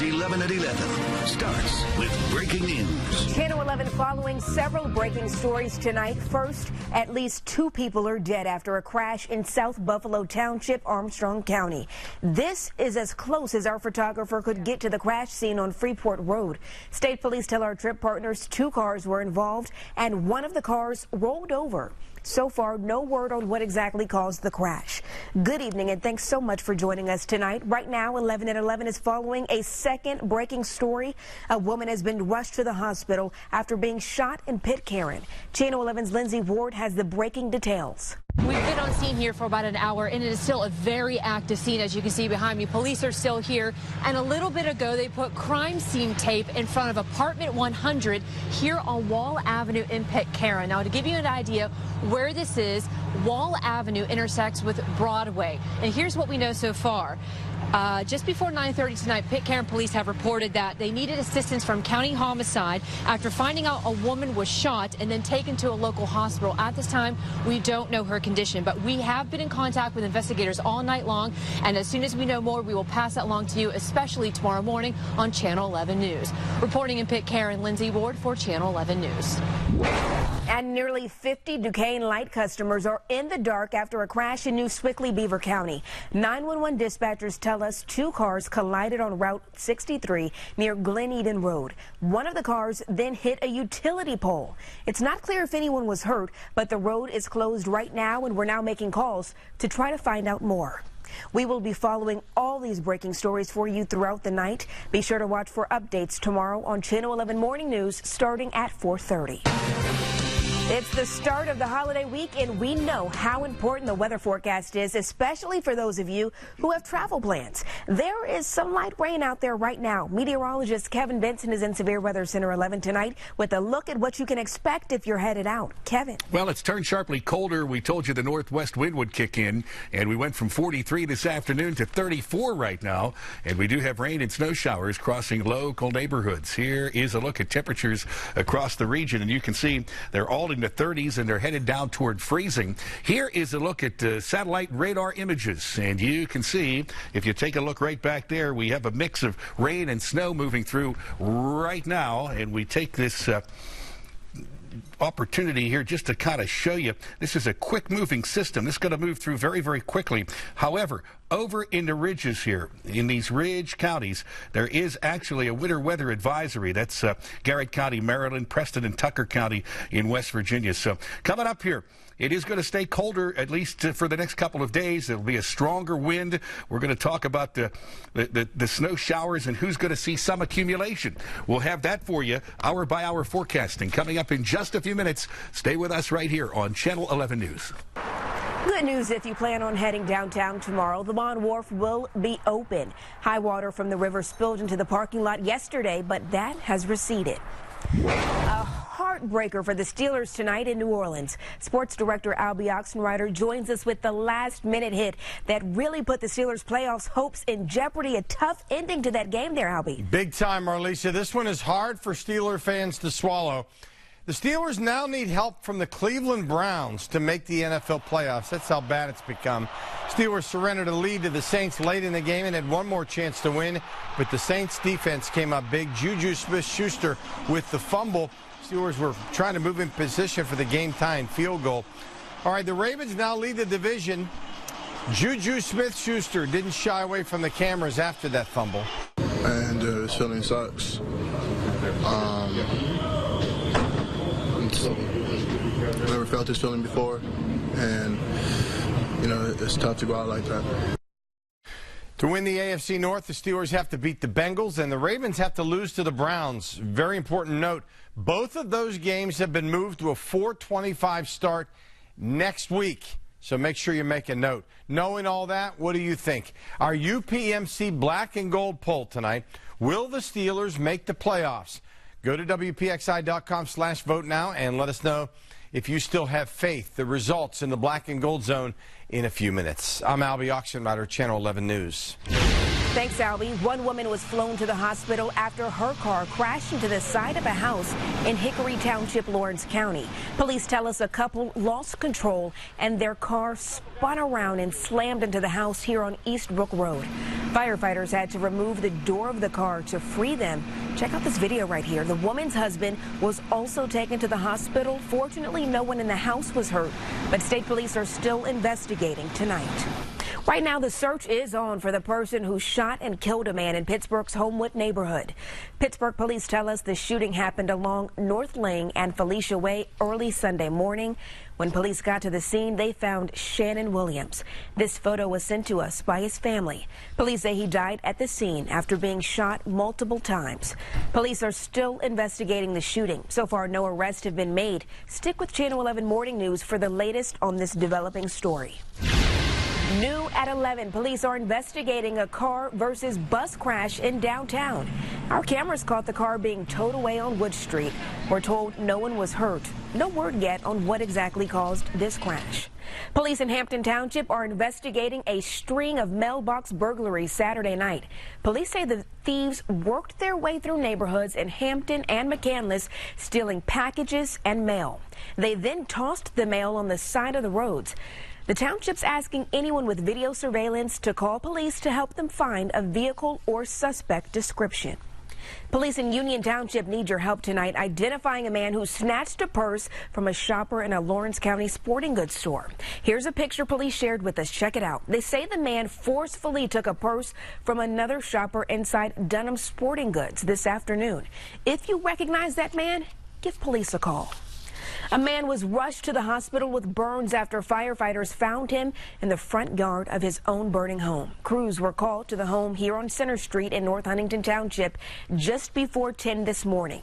11 at 11 starts with breaking news. Channel 11 following several breaking stories tonight. First, at least 2 people are dead after a crash in South Buffalo Township, Armstrong County. This is as close as our photographer could get to the crash scene on Freeport Road. State police tell our trip partners 2 cars were involved and one of the cars rolled over. So far, no word on what exactly caused the crash. Good evening, and thanks so much for joining us tonight. Right now, 11 at 11 is following a second breaking story. A woman has been rushed to the hospital after being shot in Pitcairn. Channel 11's Lindsay Ward has the breaking details. We've been on scene here for about an hour, and it is still a very active scene, as you can see behind me. Police are still here, and a little bit ago they put crime scene tape in front of apartment 100 here on Wall Avenue in Pitcairn. Now, to give you an idea where this is, Wall Avenue intersects with Broadway, and here's what we know so far. Just before 9:30 tonight, Pitcairn police have reported that they needed assistance from county homicide after finding out a woman was shot and then taken to a local hospital. At this time, we don't know her condition, but we have been in contact with investigators all night long, and as soon as we know more, we will pass that along to you, especially tomorrow morning on Channel 11 News. Reporting in Pitcairn, Lindsay Ward for Channel 11 News. And nearly 50 Duquesne Light customers are in the dark after a crash in New Swickley, Beaver County. 911 dispatchers tell us 2 cars collided on Route 63 near Glen Eden Road. One of the cars then hit a utility pole. It's not clear if anyone was hurt, but the road is closed right now, and we're now making calls to try to find out more. We will be following all these breaking stories for you throughout the night. Be sure to watch for updates tomorrow on Channel 11 Morning News starting at 4:30. It's the start of the holiday week, and we know how important the weather forecast is, especially for those of you who have travel plans. There is some light rain out there right now. Meteorologist Kevin Benson is in Severe Weather Center 11 tonight with a look at what you can expect if you're headed out. Kevin. Well, it's turned sharply colder. We told you the northwest wind would kick in, and we went from 43 this afternoon to 34 right now. And we do have rain and snow showers crossing local neighborhoods. Here is a look at temperatures across the region, and you can see they're all in the 30s, and they're headed down toward freezing. Here is a look at satellite radar images, and you can see, if you take a look right back there, we have a mix of rain and snow moving through right now, and we take this opportunity here just to kind of show you this is a quick moving system. This is going to move through very, very quickly. However, over in the ridges here, in these ridge counties, there is actually a winter weather advisory. That's Garrett County, Maryland, Preston and Tucker County in West Virginia. So coming up here, it is going to stay colder, at least for the next couple of days. There'll be a stronger wind. We're going to talk about the snow showers and who's going to see some accumulation. We'll have that for you, hour by hour forecasting, coming up in just a few minutes. Stay with us right here on Channel 11 News. Good news if you plan on heading downtown tomorrow. The Bond Wharf will be open. High water from the river spilled into the parking lot yesterday, but that has receded. A heartbreaker for the Steelers tonight in New Orleans. Sports director Albie Oxenreider joins us with the last-minute hit that really put the Steelers' playoffs hopes in jeopardy. A tough ending to that game there, Albie. Big time, Marlisa. This one is hard for Steeler fans to swallow. The Steelers now need help from the Cleveland Browns to make the NFL playoffs. That's how bad it's become. Steelers surrendered a lead to the Saints late in the game and had one more chance to win, but the Saints defense came up big. Juju Smith-Schuster with the fumble. Steelers were trying to move in position for the game-tying field goal. All right, the Ravens now lead the division. Juju Smith-Schuster didn't shy away from the cameras after that fumble. And this feeling sucks. Never felt this feeling before, and it's tough to go out like that. To win the AFC North, the Steelers have to beat the Bengals, and the Ravens have to lose to the Browns. Very important note, both of those games have been moved to a 4:25 start next week, so make sure you make a note. Knowing all that, what do you think? Our UPMC Black and Gold poll tonight, will the Steelers make the playoffs? Go to WPXI.com/vote now and let us know if you still have faith. The results in the Black and Gold Zone in a few minutes. I'm Albie Oxenreider, Channel 11 News. Thanks, Albie. One woman was flown to the hospital after her car crashed into the side of a house in Hickory Township, Lawrence County. Police tell us a couple lost control and their car spun around and slammed into the house here on East Brook Road. Firefighters had to remove the door of the car to free them. Check out this video right here. The woman's husband was also taken to the hospital. Fortunately, no one in the house was hurt, but state police are still investigating tonight. Right now, the search is on for the person who shot and killed a man in Pittsburgh's Homewood neighborhood. Pittsburgh police tell us the shooting happened along North Lane and Felicia Way early Sunday morning. When police got to the scene, they found Shannon Williams. This photo was sent to us by his family. Police say he died at the scene after being shot multiple times. Police are still investigating the shooting. So far, no arrests have been made. Stick with Channel 11 Morning News for the latest on this developing story. New at 11, police are investigating a car versus bus crash in downtown. Our cameras caught the car being towed away on Wood Street. We're told no one was hurt. No word yet on what exactly caused this crash. Police in Hampton Township are investigating a string of mailbox burglaries Saturday night. Police say the thieves worked their way through neighborhoods in Hampton and McCandless, stealing packages and mail. They then tossed the mail on the side of the roads. The township's asking anyone with video surveillance to call police to help them find a vehicle or suspect description. Police in Union Township need your help tonight identifying a man who snatched a purse from a shopper in a Lawrence County sporting goods store. Here's a picture police shared with us. Check it out. They say the man forcefully took a purse from another shopper inside Dunham Sporting Goods this afternoon. If you recognize that man, give police a call. A man was rushed to the hospital with burns after firefighters found him in the front yard of his own burning home. Crews were called to the home here on Center Street in North Huntington Township just before 10 this morning.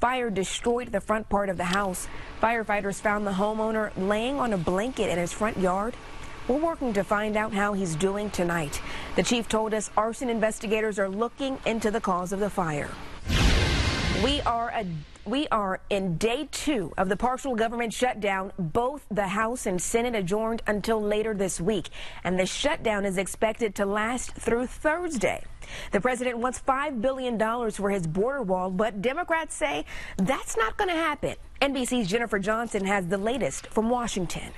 Fire destroyed the front part of the house. Firefighters found the homeowner laying on a blanket in his front yard. We're working to find out how he's doing tonight. The chief told us arson investigators are looking into the cause of the fire. We are in day 2 of the partial government shutdown. Both the House and Senate adjourned until later this week, and the shutdown is expected to last through Thursday. The president wants $5 billion for his border wall, but Democrats say that's not going to happen. NBC's Jennifer Johnson has the latest from Washington.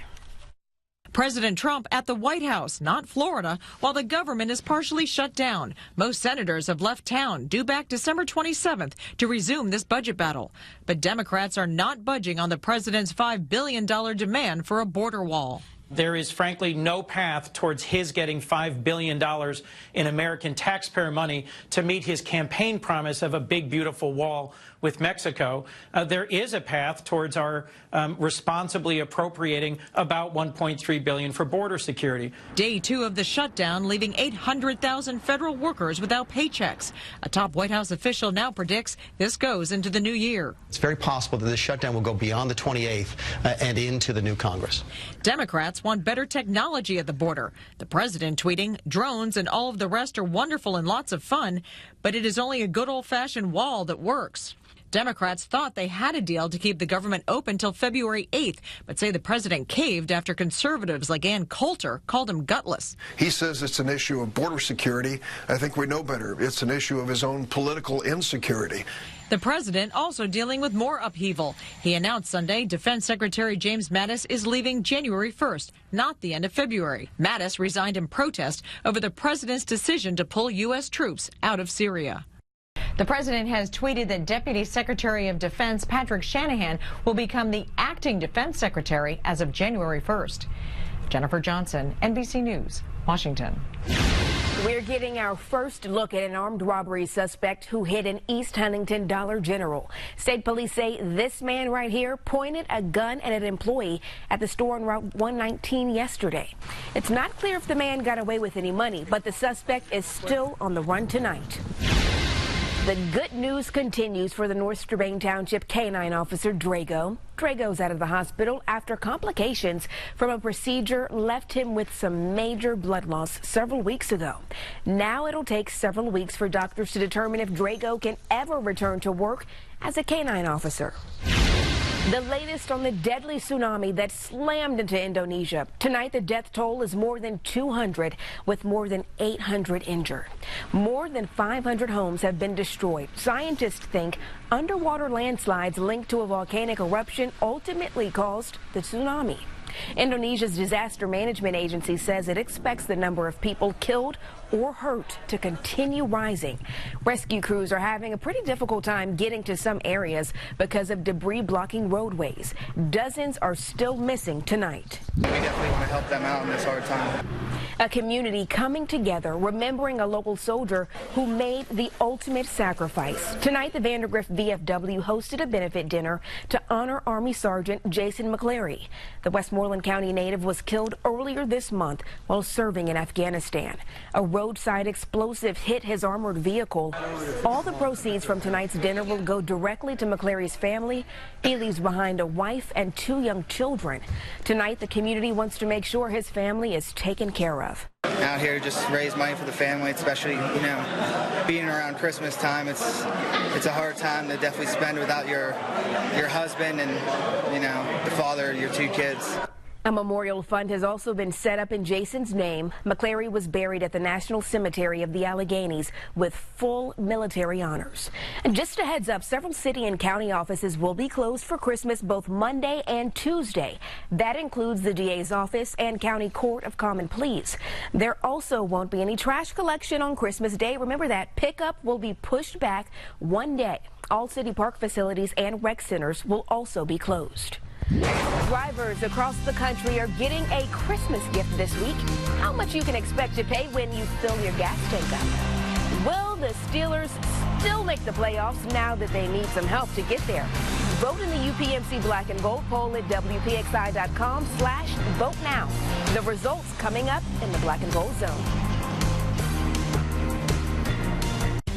President Trump at the White House, not Florida, while the government is partially shut down. Most senators have left town, due back December 27th, to resume this budget battle. But Democrats are not budging on the president's $5 billion demand for a border wall. There is, frankly, no path towards his getting $5 billion in American taxpayer money to meet his campaign promise of a big, beautiful wall with Mexico. There is a path towards our responsibly appropriating about $1.3 billion for border security. Day 2 of the shutdown, leaving 800,000 federal workers without paychecks. A top White House official now predicts this goes into the new year. It's very possible that this shutdown will go beyond the 28th and into the new Congress. Democrats want better technology at the border. The president tweeting, drones and all of the rest are wonderful and lots of fun, but it is only a good old-fashioned wall that works. Democrats thought they had a deal to keep the government open till February 8th, but say the president caved after conservatives like Ann Coulter called him gutless. He says it's an issue of border security. I think we know better. It's an issue of his own political insecurity. The president also dealing with more upheaval. He announced Sunday Defense Secretary James Mattis is leaving January 1st, not the end of February. Mattis resigned in protest over the president's decision to pull U.S. troops out of Syria. The president has tweeted that Deputy Secretary of Defense Patrick Shanahan will become the acting defense secretary as of January 1st. Jennifer Johnson, NBC News, Washington. We're getting our first look at an armed robbery suspect who hit an East Huntington Dollar General. State police say this man right here pointed a gun at an employee at the store on Route 119 yesterday. It's not clear if the man got away with any money, but the suspect is still on the run tonight. The good news continues for the North Strabane Township canine officer Drago. Drago's out of the hospital after complications from a procedure left him with some major blood loss several weeks ago. Now it'll take several weeks for doctors to determine if Drago can ever return to work as a canine officer. The latest on the deadly tsunami that slammed into Indonesia. Tonight, the death toll is more than 200, with more than 800 injured. More than 500 homes have been destroyed. Scientists think underwater landslides linked to a volcanic eruption ultimately caused the tsunami. Indonesia's disaster management agency says it expects the number of people killed or hurt to continue rising. Rescue crews are having a pretty difficult time getting to some areas because of debris blocking roadways. Dozens are still missing tonight. We definitely want to help them out in this hard time. A community coming together, remembering a local soldier who made the ultimate sacrifice. Tonight, the Vandergrift VFW hosted a benefit dinner to honor Army Sergeant Jason McCleary. The Westmoreland County native was killed earlier this month while serving in Afghanistan. A roadside explosive hit his armored vehicle. All the proceeds from tonight's dinner will go directly to McCleary's family. He leaves behind a wife and 2 young children. Tonight, the community wants to make sure his family is taken care of. Out here just raise money for the family, especially, being around Christmas time. It's a hard time to definitely spend without your husband and, the father of your 2 kids. A memorial fund has also been set up in Jason's name. McCleary was buried at the National Cemetery of the Alleghenies with full military honors. And just a heads up, several city and county offices will be closed for Christmas both Monday and Tuesday. That includes the DA's office and County Court of Common Pleas. There also won't be any trash collection on Christmas Day. Remember that pickup will be pushed back 1 day. All city park facilities and rec centers will also be closed. Drivers across the country are getting a Christmas gift this week. How much you can expect to pay when you fill your gas tank up? Will the Steelers still make the playoffs now that they need some help to get there? Vote in the UPMC Black and Gold poll at WPXI.com/vote now. The results coming up in the Black and Gold Zone.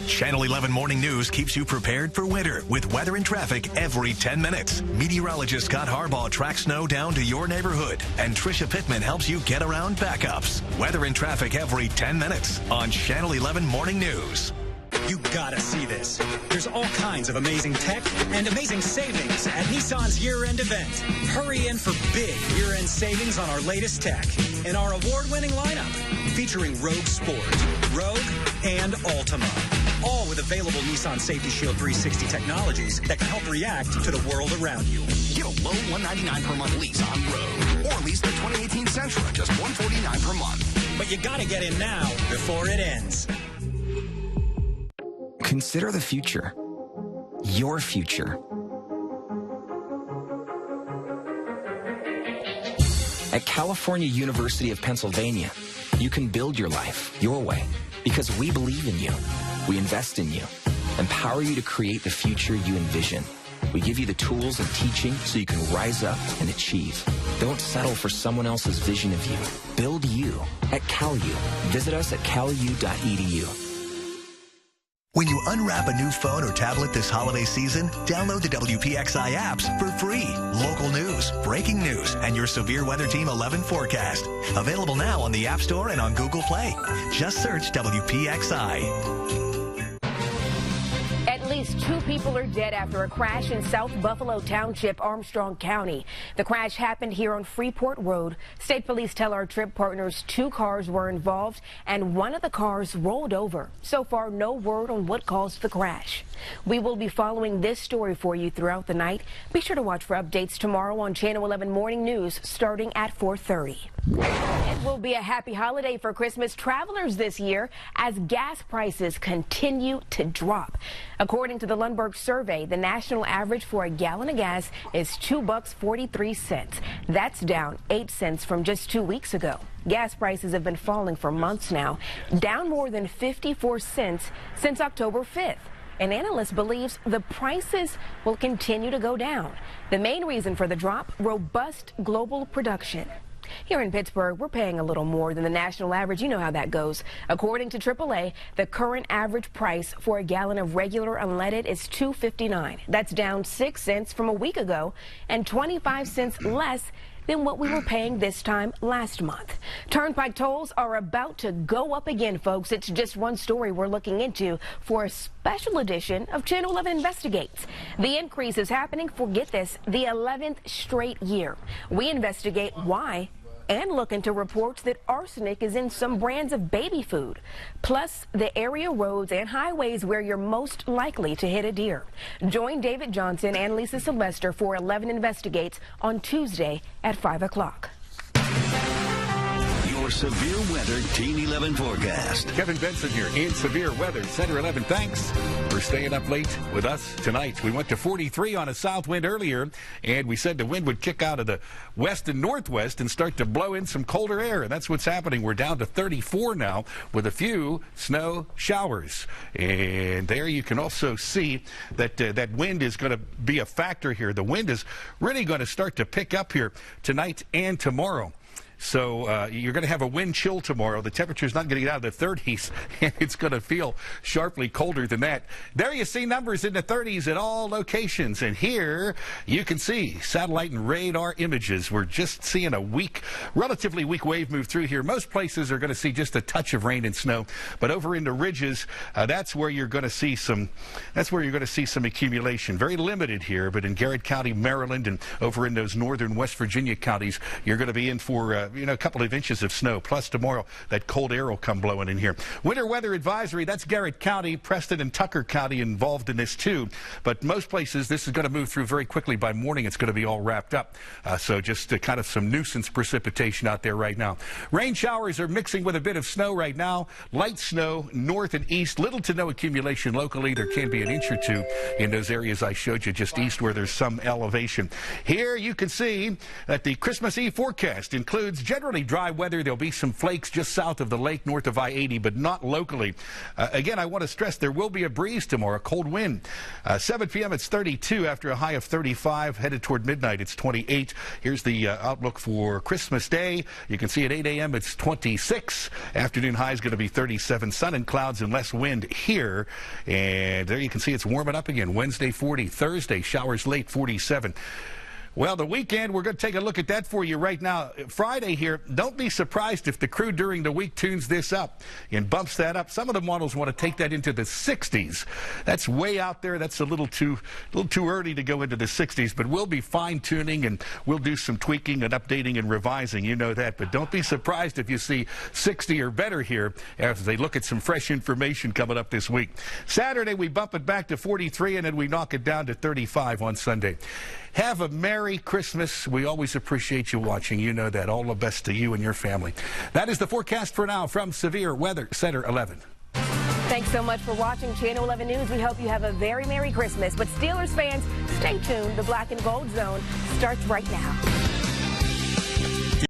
Channel 11 Morning News keeps you prepared for winter with weather and traffic every 10 minutes. Meteorologist Scott Harbaugh tracks snow down to your neighborhood, and Trisha Pittman helps you get around backups. Weather and traffic every 10 minutes on Channel 11 Morning News. You gotta see this. There's all kinds of amazing tech and amazing savings at Nissan's year-end event. Hurry in for big year-end savings on our latest tech in our award-winning lineup, featuring Rogue Sport, Rogue, and Altima. All with available Nissan Safety Shield 360 technologies that can help react to the world around you. Get a low $199 per month lease on Rogue, or lease the 2018 Sentra at just $149 per month. But you gotta get in now before it ends. Consider the future. Your future. At California University of Pennsylvania, you can build your life your way because we believe in you. We invest in you, empower you to create the future you envision. We give you the tools and teaching so you can rise up and achieve. Don't settle for someone else's vision of you. Build you at CalU. Visit us at calu.edu. When you unwrap a new phone or tablet this holiday season, download the WPXI apps for free. Local news, breaking news, and your Severe Weather Team 11 forecast. Available now on the App Store and on Google Play. Just search WPXI. At least 2 people are dead after a crash in South Buffalo Township, Armstrong County. The crash happened here on Freeport Road. State police tell our trip partners 2 cars were involved and one of the cars rolled over. So far, no word on what caused the crash. We will be following this story for you throughout the night. Be sure to watch for updates tomorrow on Channel 11 Morning News starting at 4:30. It will be a happy holiday for Christmas travelers this year as gas prices continue to drop. According to the Lundberg survey, the national average for a gallon of gas is $2.43. That's down 8 cents from just 2 weeks ago. Gas prices have been falling for months now, down more than 54 cents since October 5th. An analyst believes the prices will continue to go down. The main reason for the drop, robust global production. Here in Pittsburgh, we're paying a little more than the national average. You know how that goes. According to AAA, the current average price for a gallon of regular unleaded is $2.59. That's down 6 cents from a week ago and 25 cents less than what we were paying this time last month. Turnpike tolls are about to go up again, folks. It's just one story we're looking into for a special edition of Channel 11 Investigates. The increase is happening for, get this, the 11th straight year. We investigate why and look into reports that arsenic is in some brands of baby food. Plus, the area roads and highways where you're most likely to hit a deer. Join David Johnson and Lisa Sylvester for 11 Investigates on Tuesday at 5 o'clock. Your severe weather Team 11 forecast. Kevin Benson here in severe weather. Center 11, thanks for staying up late with us tonight. We went to 43 on a south wind earlier, and we said the wind would kick out of the west and northwest and start to blow in some colder air, and that's what's happening. We're down to 34 now with a few snow showers. And there you can also see that that wind is going to be a factor here. The wind is really going to start to pick up here tonight and tomorrow. So you're going to have a wind chill tomorrow. The temperature's not going to get out of the 30s, and it's going to feel sharply colder than that. There you see numbers in the 30s at all locations. And here you can see satellite and radar images. We're just seeing a weak, relatively weak wave move through here. Most places are going to see just a touch of rain and snow. But over in the ridges, that's where you're going to see some accumulation. Very limited here, but in Garrett County, Maryland, and over in those northern West Virginia counties, you're going to be in for a couple of inches of snow. Plus tomorrow, that cold air will come blowing in here. Winter weather advisory, that's Garrett County, Preston and Tucker County involved in this too. But most places, this is going to move through very quickly. By morning, it's going to be all wrapped up. So just kind of some nuisance precipitation out there right now. Rain showers are mixing with a bit of snow right now. Light snow north and east. Little to no accumulation locally. There can be an inch or two in those areas I showed you just east where there's some elevation. Here you can see that the Christmas Eve forecast includes generally dry weather. There'll be some flakes just south of the lake north of I-80, but not locally. Again, I want to stress there will be a breeze tomorrow, a cold wind. 7 p.m. it's 32 after a high of 35. Headed toward midnight, it's 28. Here's the outlook for Christmas Day. You can see at 8 a.m. it's 26. Afternoon high is going to be 37. Sun and clouds and less wind here. And there you can see it's warming up again. Wednesday 40. Thursday showers late 47. Well, the weekend, we're going to take a look at that for you right now. Friday here, don't be surprised if the crew during the week tunes this up and bumps that up. Some of the models want to take that into the 60s. That's way out there. That's a little too early to go into the 60s, but we'll be fine-tuning and we'll do some tweaking and updating and revising. You know that, but don't be surprised if you see 60 or better here as they look at some fresh information coming up this week. Saturday, we bump it back to 43, and then we knock it down to 35 on Sunday. Have a Merry Christmas. We always appreciate you watching. You know that. All the best to you and your family. That is the forecast for now from Severe Weather Center 11. Thanks so much for watching Channel 11 News. We hope you have a very Merry Christmas. But Steelers fans, stay tuned. The Black and Gold Zone starts right now.